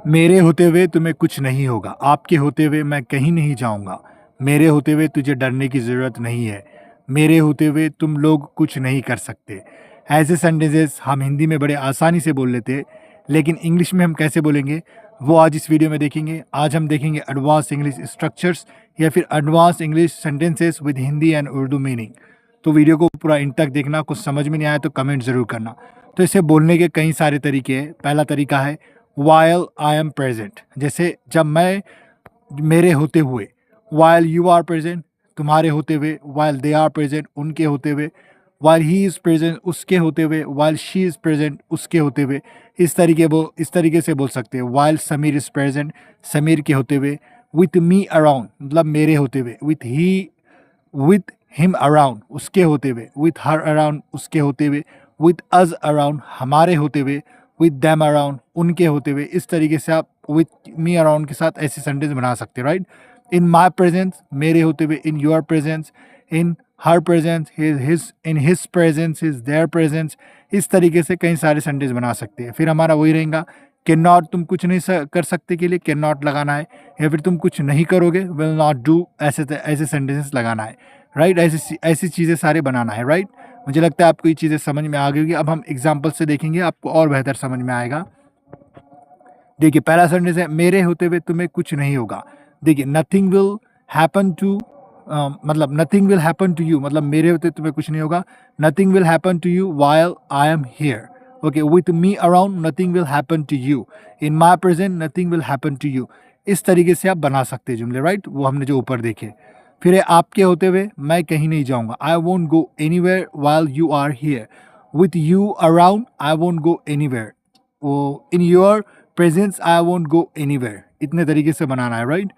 मेरे होते हुए तुम्हें कुछ नहीं होगा, आपके होते हुए मैं कहीं नहीं जाऊंगा, मेरे होते हुए तुझे डरने की ज़रूरत नहीं है, मेरे होते हुए तुम लोग कुछ नहीं कर सकते। ऐसे सेंटेंसेस हम हिंदी में बड़े आसानी से बोल लेते हैं, लेकिन इंग्लिश में हम कैसे बोलेंगे वो आज इस वीडियो में देखेंगे। आज हम देखेंगे एडवांस इंग्लिश स्ट्रक्चर्स या फिर advance English sentences with Hindi and Urdu meaning. तो वीडियो को पूरा इन तक देखना, कुछ समझ में नहीं आया तो कमेंट ज़रूर करना। तो इसे बोलने के कई सारे तरीके हैं। पहला तरीका है while I am present, जैसे जब मैं मेरे होते हुए, while you are present तुम्हारे होते हुए, while they are present उनके होते हुए, while he is present उसके होते हुए, while she is present उसके होते हुए। इस तरीके से बोल सकते हैं। while Sameer is present Sameer के होते हुए, with me around मतलब मेरे होते हुए, with him around उसके होते हुए, with her around उसके होते हुए, with us around हमारे होते हुए, with them around उनके होते हुए। इस तरीके से आप with me around के साथ ऐसे सेंटेंस बना सकते हैं, राइट। in my presence मेरे होते हुए, in your presence, in her presence, in his presence, is their presence। इस तरीके से कई सारे सेंटेंस बना सकते हैं। फिर हमारा वही रहेगा कैन नॉट तुम कुछ नहीं कर सकते के लिए कैन नॉट लगाना है, या फिर तुम कुछ नहीं करोगे विल नॉट डू, ऐसे सेंटेंसेस लगाना है, राइट। ऐसी चीज़ें सारे बनाना है, राइट। मुझे लगता है आपको ये चीज़ें समझ में आ गई होगी। अब हम एग्जाम्पल से देखेंगे, आपको और बेहतर समझ में आएगा। देखिए पहला सेंटेंस है मेरे होते हुए तुम्हें कुछ नहीं होगा। देखिए नथिंग विल हैपन टू मतलब nothing will happen to you, मतलब मेरे होते तुम्हें कुछ नहीं होगा। Nothing will happen to you while I am here. Okay, with me around nothing will happen to you, in my present nothing will happen to you. इस तरीके से आप बना सकते हैं जुमले, राइट। वो हमने जो ऊपर देखे। फिर है आपके होते हुए मैं कहीं नहीं जाऊंगा, I won't go anywhere while you are here. With you around I won't go anywhere, in your presence I won't go anywhere. इतने तरीके से बनाना है, राइट।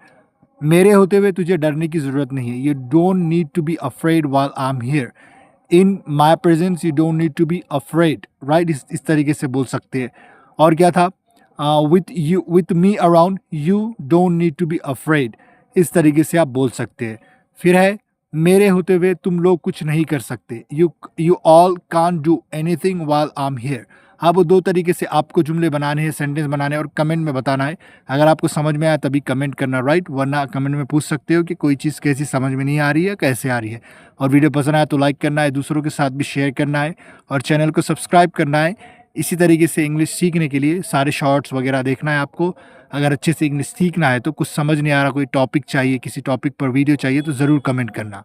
मेरे होते हुए तुझे डरने की ज़रूरत नहीं है, you don't need to be afraid while I am here. In my presence you don't need to be afraid, right. इस तरीके से बोल सकते हैं। और क्या था, with me around you don't need to be afraid. इस तरीके से आप बोल सकते हैं। फिर है मेरे होते हुए तुम लोग कुछ नहीं कर सकते, you all can't do anything while I am here. हाँ, वो दो तरीके से आपको जुमले बनाने हैं, सेंटेंस बनाने हैं और कमेंट में बताना है। अगर आपको समझ में आया तभी कमेंट करना, राइट। वरना कमेंट में पूछ सकते हो कि कोई चीज़ कैसी समझ में नहीं आ रही है, कैसे आ रही है। और वीडियो पसंद आया तो लाइक करना है, दूसरों के साथ भी शेयर करना है और चैनल को सब्सक्राइब करना है। इसी तरीके से इंग्लिश सीखने के लिए सारे शॉर्ट्स वगैरह देखना है आपको। अगर अच्छे से इंग्लिश सीखना है तो कुछ समझ नहीं आ रहा, कोई टॉपिक चाहिए, किसी टॉपिक पर वीडियो चाहिए तो ज़रूर कमेंट करना।